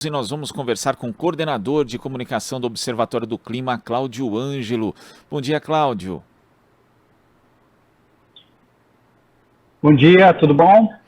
E nós vamos conversar com o coordenador de comunicação do Observatório do Clima, Cláudio Ângelo. Bom dia, Cláudio. Bom dia, tudo bom?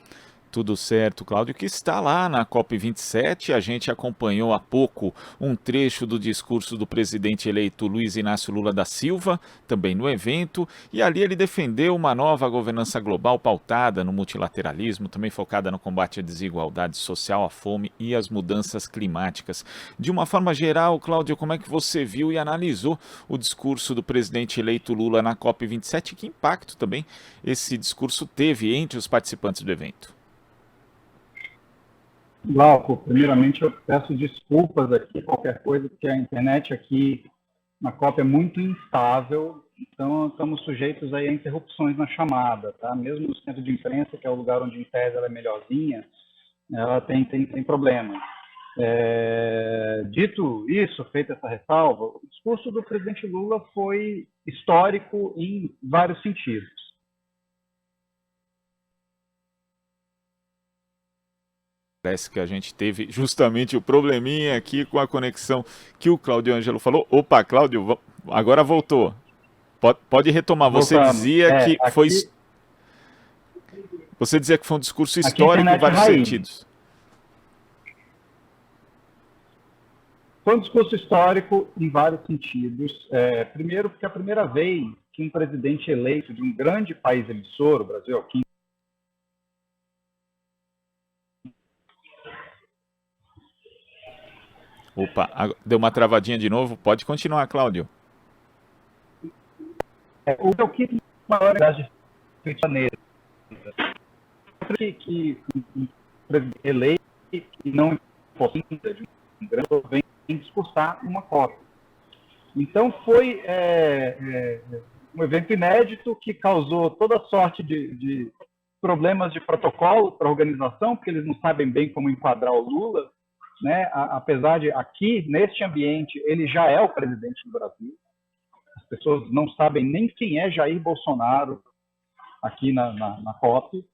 Tudo certo, Cláudio, que está lá na COP27. A gente acompanhou há pouco um trecho do discurso do presidente eleito Luiz Inácio Lula da Silva, também no evento, e ali ele defendeu uma nova governança global pautada no multilateralismo, também focada no combate à desigualdade social, à fome e às mudanças climáticas. De uma forma geral, Cláudio, como é que você viu e analisou o discurso do presidente eleito Lula na COP27? Que impacto também esse discurso teve entre os participantes do evento? Glauco, primeiramente eu peço desculpas aqui, qualquer coisa, porque a internet aqui na COP é muito instável, então estamos sujeitos aí a interrupções na chamada, tá? Mesmo no centro de imprensa, que é o lugar onde em tese ela é melhorzinha, ela tem problema. Dito isso, feita essa ressalva, o discurso do presidente Lula foi histórico em vários sentidos. Parece que a gente teve justamente o probleminha aqui com a conexão que o Cláudio Ângelo falou. Opa, Cláudio, agora voltou. Pode retomar. Você Voltamos. dizia que foi, Aqui você dizia que foi um discurso a histórico em internet é vários raiz. sentidos. Foi um discurso histórico em vários sentidos. Primeiro, porque é a primeira vez que um presidente eleito de um grande país emissor, o Brasil é o quinto. Opa, deu uma travadinha de novo. Pode continuar, Cláudio. O quinto maior cidade de Rio de Janeiro. Que um presidente eleito que não fosse de um grande vem discursar uma COP. Então foi um evento inédito que causou toda sorte de problemas de protocolo para a organização, porque eles não sabem bem como enquadrar o Lula, né? Apesar de aqui, neste ambiente, ele já é o presidente do Brasil. As pessoas não sabem nem quem é Jair Bolsonaro aqui na COP.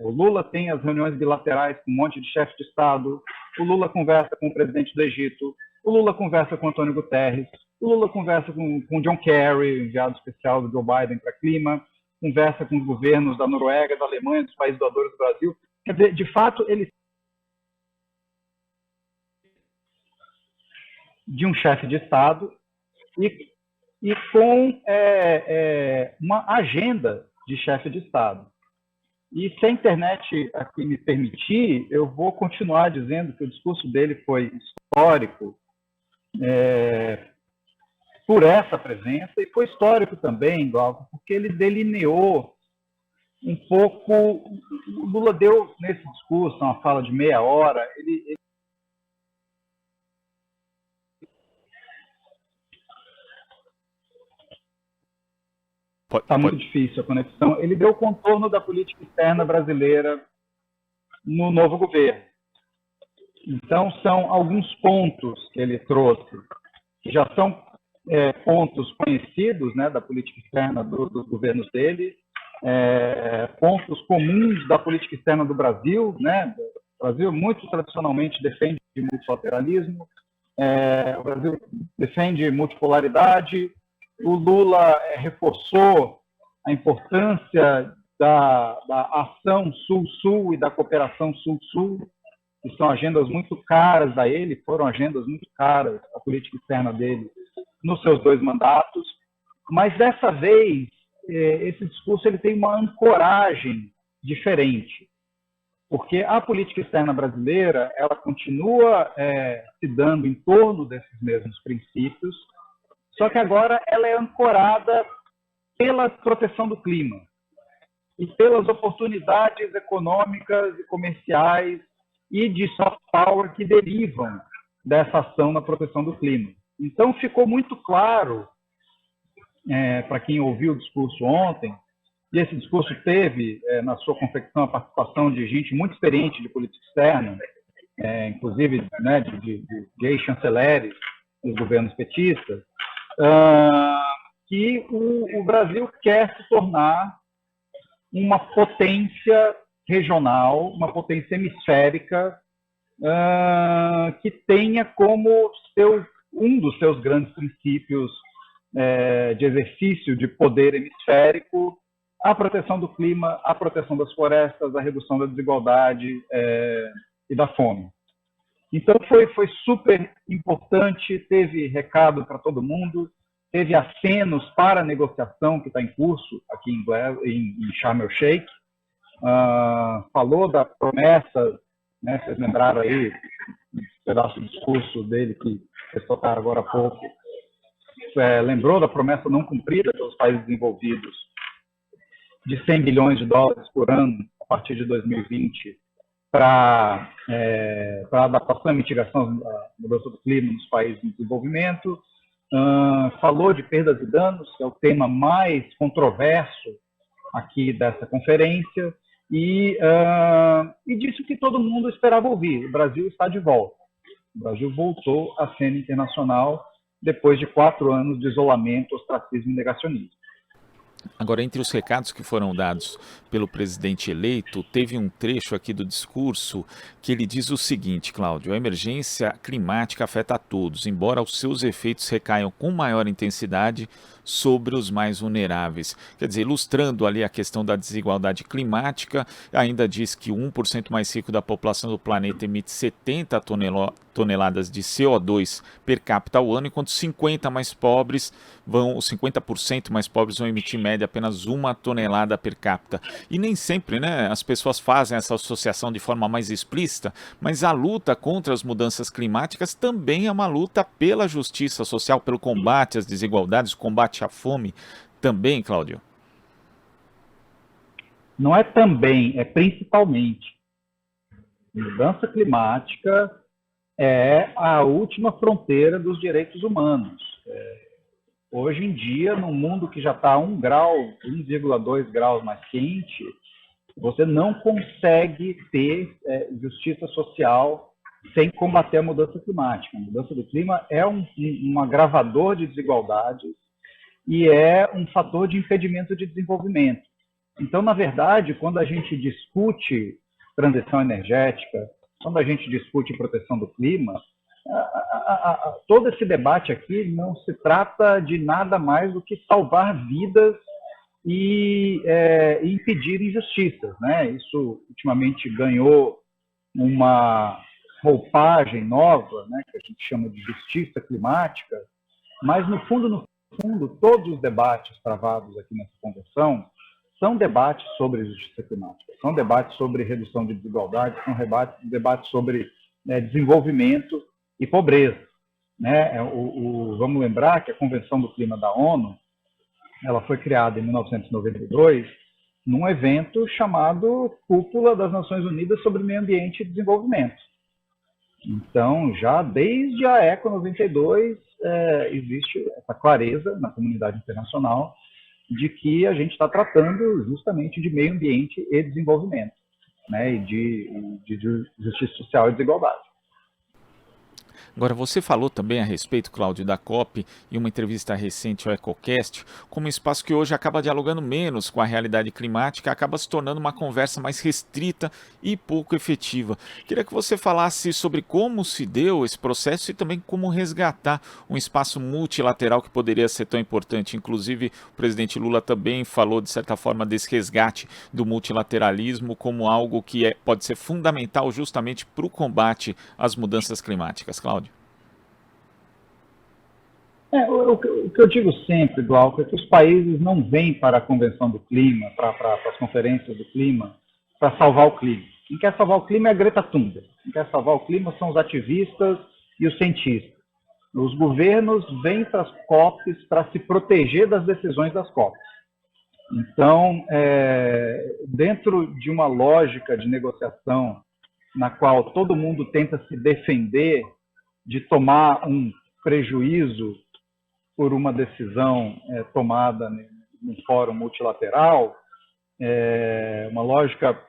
O Lula tem as reuniões bilaterais com um monte de chefes de Estado, o Lula conversa com o presidente do Egito, o Lula conversa com Antônio Guterres, o Lula conversa com John Kerry, enviado especial do Joe Biden para clima, conversa com os governos da Noruega, da Alemanha, dos países doadores do Brasil. Quer dizer, de fato, ele de um chefe de Estado e com uma agenda de chefe de Estado. E se a internet aqui me permitir, eu vou continuar dizendo que o discurso dele foi histórico por essa presença, e foi histórico também, Glauco, porque ele delineou um pouco. O Lula deu nesse discurso, uma fala de meia hora, ele está muito difícil a conexão. Ele deu o contorno da política externa brasileira no novo governo. Então, são alguns pontos que ele trouxe, que já são pontos conhecidos, né, da política externa dos governos dele, pontos comuns da política externa do Brasil, né? O Brasil muito tradicionalmente defende multilateralismo, o Brasil defende multipolaridade. O Lula reforçou a importância da ação Sul-Sul e da cooperação Sul-Sul, que são agendas muito caras a ele, foram agendas muito caras à política externa dele nos seus 2 mandatos. Mas dessa vez, esse discurso ele tem uma ancoragem diferente, porque a política externa brasileira ela continua se dando em torno desses mesmos princípios, só que agora ela é ancorada pela proteção do clima e pelas oportunidades econômicas e comerciais e de soft power que derivam dessa ação na proteção do clima. Então ficou muito claro, para quem ouviu o discurso ontem, e esse discurso teve na sua confecção a participação de gente muito experiente de política externa, inclusive, né, de ex-chanceleres dos governos petistas, que o Brasil quer se tornar uma potência regional, uma potência hemisférica que tenha como um dos seus grandes princípios de exercício de poder hemisférico a proteção do clima, a proteção das florestas, a redução da desigualdade e da fome. Então foi super importante, teve recado para todo mundo, teve acenos para a negociação que está em curso aqui em Sharm el Sheikh, falou da promessa, né, vocês lembraram aí um pedaço do discurso dele que vocês tocaram agora há pouco, lembrou da promessa não cumprida pelos países desenvolvidos de 100 bilhões de dólares por ano a partir de 2020 para adaptação e mitigação da mudança do clima nos países em desenvolvimento, falou de perdas e danos, que é o tema mais controverso aqui dessa conferência, e disse o que todo mundo esperava ouvir: o Brasil está de volta. O Brasil voltou à cena internacional depois de 4 anos de isolamento, ostracismo e negacionismo. Agora, entre os recados que foram dados pelo presidente eleito, teve um trecho aqui do discurso que ele diz o seguinte, Cláudio: a emergência climática afeta a todos, embora os seus efeitos recaiam com maior intensidade sobre os mais vulneráveis. Quer dizer, ilustrando ali a questão da desigualdade climática, ainda diz que o 1% mais rico da população do planeta emite 70 toneladas de CO2 per capita ao ano, enquanto os 50% mais pobres vão emitir em média apenas 1 tonelada per capita. E nem sempre, né, as pessoas fazem essa associação de forma mais explícita, mas a luta contra as mudanças climáticas também é uma luta pela justiça social, pelo combate às desigualdades, combate à fome também, Cláudio? Não é também, é principalmente. Mudança climática é a última fronteira dos direitos humanos. Hoje em dia, num mundo que já está 1,2 graus mais quente, você não consegue ter justiça social sem combater a mudança climática. A mudança do clima é um agravador de desigualdades e é um fator de impedimento de desenvolvimento. Então, na verdade, quando a gente discute transição energética, quando a gente discute proteção do clima, todo esse debate aqui não se trata de nada mais do que salvar vidas e impedir injustiças, né? Isso ultimamente ganhou uma roupagem nova, né, que a gente chama de justiça climática, mas no fundo, todos os debates travados aqui nessa convenção são debates sobre justiça climática, são debates sobre redução de desigualdade, são debates sobre desenvolvimento e pobreza, né? Vamos lembrar que a Convenção do Clima da ONU, ela foi criada em 1992 num evento chamado Cúpula das Nações Unidas sobre Meio Ambiente e Desenvolvimento. Então, já desde a ECO 92, existe essa clareza na comunidade internacional de que a gente está tratando justamente de meio ambiente e desenvolvimento, né, e de justiça social e desigualdade. Agora, você falou também a respeito, Cláudio, da COP em uma entrevista recente ao EcoCast, como um espaço que hoje acaba dialogando menos com a realidade climática, acaba se tornando uma conversa mais restrita e pouco efetiva. Queria que você falasse sobre como se deu esse processo e também como resgatar um espaço multilateral que poderia ser tão importante. Inclusive, o presidente Lula também falou, de certa forma, desse resgate do multilateralismo como algo que pode ser fundamental justamente para o combate às mudanças climáticas. Cláudio? O que eu digo sempre, Glauco, é que os países não vêm para a Convenção do Clima, para as conferências do clima, para salvar o clima. Quem quer salvar o clima é a Greta Thunberg. Quem quer salvar o clima são os ativistas e os cientistas. Os governos vêm para as COPs para se proteger das decisões das COPs. Então, dentro de uma lógica de negociação na qual todo mundo tenta se defender de tomar um prejuízo por uma decisão tomada no fórum multilateral, uma lógica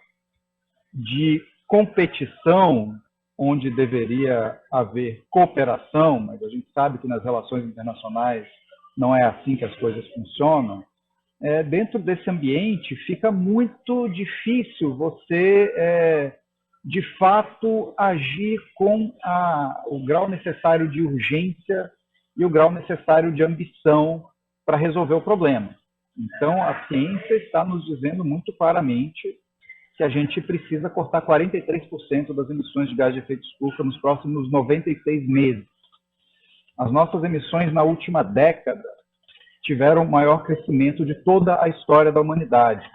de competição onde deveria haver cooperação, mas a gente sabe que nas relações internacionais não é assim que as coisas funcionam. Dentro desse ambiente fica muito difícil você de fato, agir com o grau necessário de urgência e o grau necessário de ambição para resolver o problema. Então, a ciência está nos dizendo muito claramente que a gente precisa cortar 43% das emissões de gás de efeito estufa nos próximos 96 meses. As nossas emissões na última década tiveram o maior crescimento de toda a história da humanidade.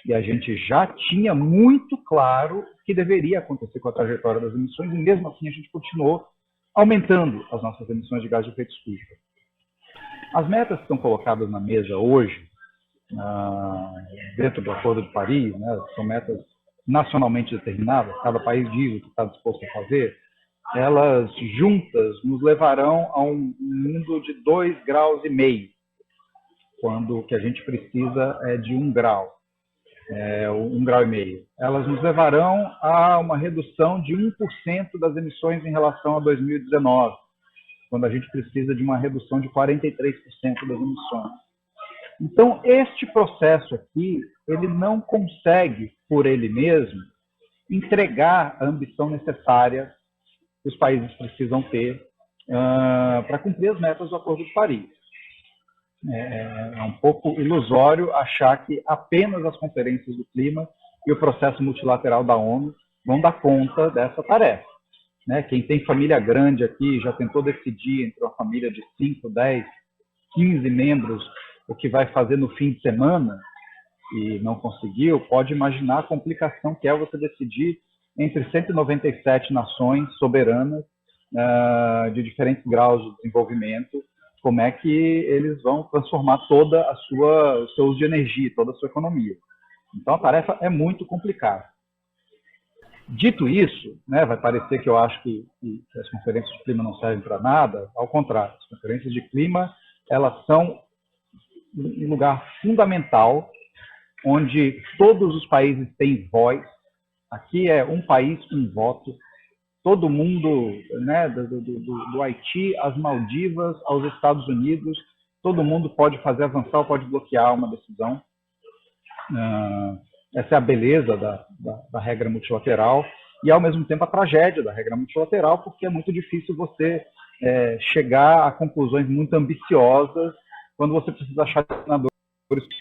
E a gente já tinha muito claro o que deveria acontecer com a trajetória das emissões, e mesmo assim a gente continuou aumentando as nossas emissões de gás de efeito estufa. As metas que estão colocadas na mesa hoje, dentro do Acordo de Paris, né, são metas nacionalmente determinadas, cada país diz o que está disposto a fazer, elas juntas nos levarão a um mundo de 2,5 graus, quando o que a gente precisa é de 1 grau. 1,5 graus. Elas nos levarão a uma redução de 1% das emissões em relação a 2019, quando a gente precisa de uma redução de 43% das emissões. Então, este processo aqui, ele não consegue, por ele mesmo, entregar a ambição necessária que os países precisam ter para cumprir as metas do Acordo de Paris. É um pouco ilusório achar que apenas as conferências do clima e o processo multilateral da ONU vão dar conta dessa tarefa. Quem tem família grande aqui já tentou decidir entre uma família de 5, 10, 15 membros o que vai fazer no fim de semana e não conseguiu, pode imaginar a complicação que é você decidir entre 197 nações soberanas de diferentes graus de desenvolvimento, como é que eles vão transformar toda o seu uso de energia, toda a sua economia. Então, a tarefa é muito complicada. Dito isso, vai parecer que eu acho que as conferências de clima não servem para nada, ao contrário, as conferências de clima, elas são um lugar fundamental, onde todos os países têm voz. Aqui é um país, um voto. Todo mundo, do Haiti às Maldivas, aos Estados Unidos, todo mundo pode fazer avançar ou pode bloquear uma decisão. Essa é a beleza da regra multilateral e, ao mesmo tempo, a tragédia da regra multilateral, porque é muito difícil você chegar a conclusões muito ambiciosas quando você precisa achar senadores que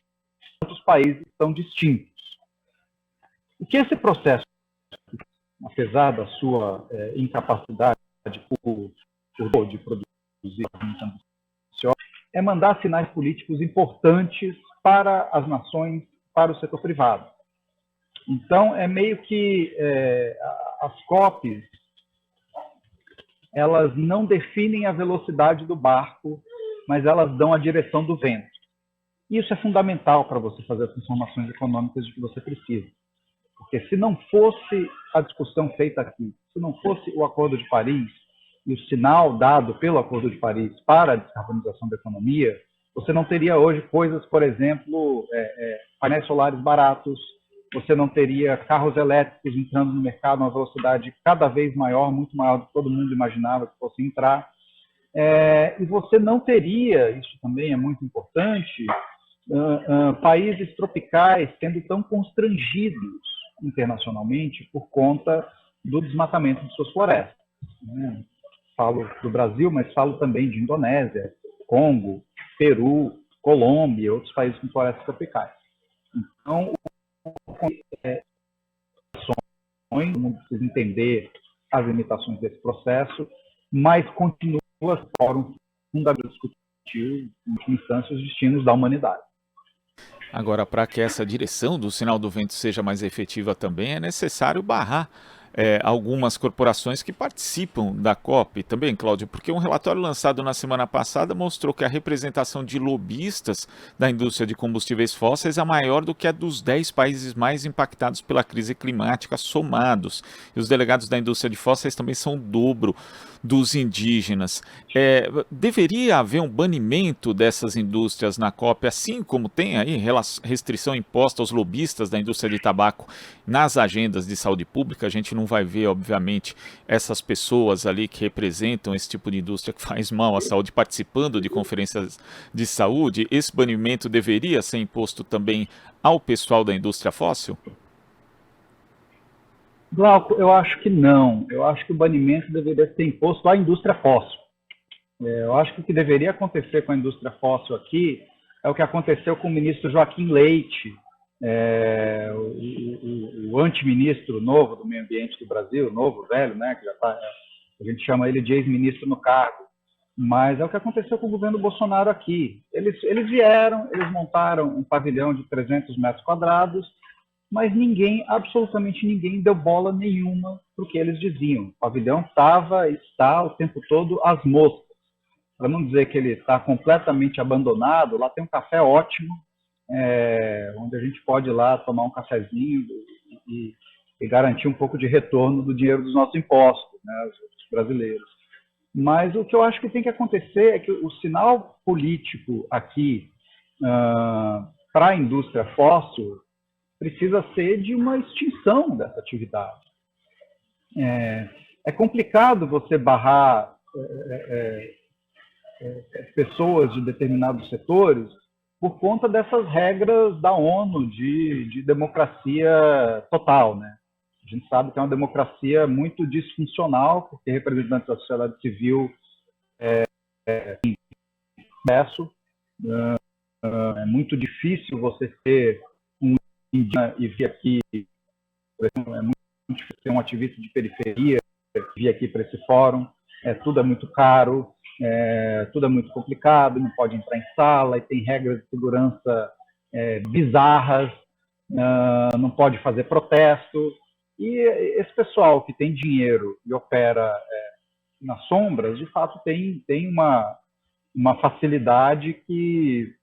outros países são distintos. O que esse processo, apesar da sua incapacidade de produzir, é mandar sinais políticos importantes para as nações, para o setor privado. Então, é meio que as COPs, elas não definem a velocidade do barco, mas elas dão a direção do vento. Isso é fundamental para você fazer as transformações econômicas de que você precisa. Porque se não fosse a discussão feita aqui, se não fosse o Acordo de Paris e o sinal dado pelo Acordo de Paris para a descarbonização da economia, você não teria hoje coisas, por exemplo, painéis solares baratos, você não teria carros elétricos entrando no mercado a uma velocidade cada vez maior, muito maior do que todo mundo imaginava que fosse entrar. E você não teria, isso também é muito importante, países tropicais sendo tão constrangidos internacionalmente por conta do desmatamento de suas florestas. Falo do Brasil, mas falo também de Indonésia, Congo, Peru, Colômbia e outros países com florestas tropicais. Então, o mundo precisa entender as limitações desse processo, mas continua o fórum fundamental discutir, em última instância, os destinos da humanidade. Agora, para que essa direção do sinal do vento seja mais efetiva também, é necessário barrar algumas corporações que participam da COP também, Cláudio, porque um relatório lançado na semana passada mostrou que a representação de lobistas da indústria de combustíveis fósseis é maior do que a dos 10 países mais impactados pela crise climática somados. E os delegados da indústria de fósseis também são o dobro dos indígenas. Deveria haver um banimento dessas indústrias na COP, assim como tem aí restrição imposta aos lobistas da indústria de tabaco nas agendas de saúde pública. A gente não vai ver, obviamente, essas pessoas ali que representam esse tipo de indústria que faz mal à saúde participando de conferências de saúde. Esse banimento deveria ser imposto também ao pessoal da indústria fóssil? Glauco, eu acho que não. Eu acho que o banimento deveria ser imposto à indústria fóssil. Eu acho que o que deveria acontecer com a indústria fóssil aqui é o que aconteceu com o ministro Joaquim Leite, o antiministro novo do meio ambiente do Brasil, novo, velho, né, que já tá, a gente chama ele de ex-ministro no cargo, mas é o que aconteceu com o governo Bolsonaro aqui. Eles vieram, eles montaram um pavilhão de 300 metros quadrados, mas ninguém, absolutamente ninguém, deu bola nenhuma para o que eles diziam. O pavilhão está o tempo todo às moscas. Para não dizer que ele está completamente abandonado, lá tem um café ótimo, onde a gente pode ir lá tomar um cafezinho e garantir um pouco de retorno do dinheiro dos nossos impostos, né, os brasileiros. Mas o que eu acho que tem que acontecer é que o sinal político aqui para a indústria fóssil precisa ser de uma extinção dessa atividade. É complicado você barrar pessoas de determinados setores por conta dessas regras da ONU de democracia total, né? A gente sabe que é uma democracia muito disfuncional, porque representantes da sociedade civil é muito difícil você ser um indígena e vir aqui, é muito difícil ser um ativista de periferia vir aqui para esse fórum, tudo é muito caro, tudo é muito complicado, não pode entrar em sala, e tem regras de segurança bizarras, não pode fazer protesto. E esse pessoal que tem dinheiro e opera nas sombras, de fato, tem uma facilidade que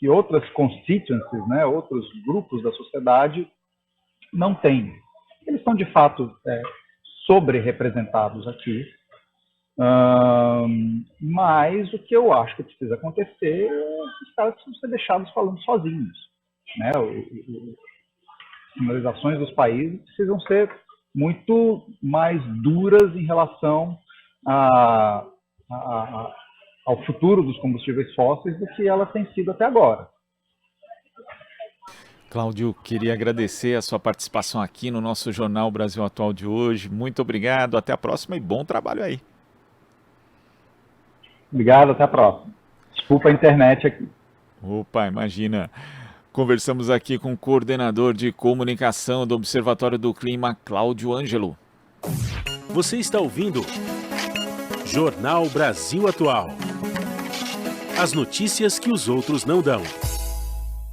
outras constituencies, né, outros grupos da sociedade não têm. Eles são, de fato, sobre-representados aqui, mas o que eu acho que precisa acontecer é os caras precisam ser deixados falando sozinhos, né? As sinalizações dos países precisam ser muito mais duras em relação ao futuro dos combustíveis fósseis do que elas têm sido até agora. Cláudio, queria agradecer a sua participação aqui no nosso Jornal Brasil Atual de hoje. Muito obrigado, até a próxima e bom trabalho aí. Obrigado, até a próxima. Desculpa a internet aqui. Opa, imagina. Conversamos aqui com o coordenador de comunicação do Observatório do Clima, Cláudio Ângelo. Você está ouvindo Jornal Brasil Atual. As notícias que os outros não dão.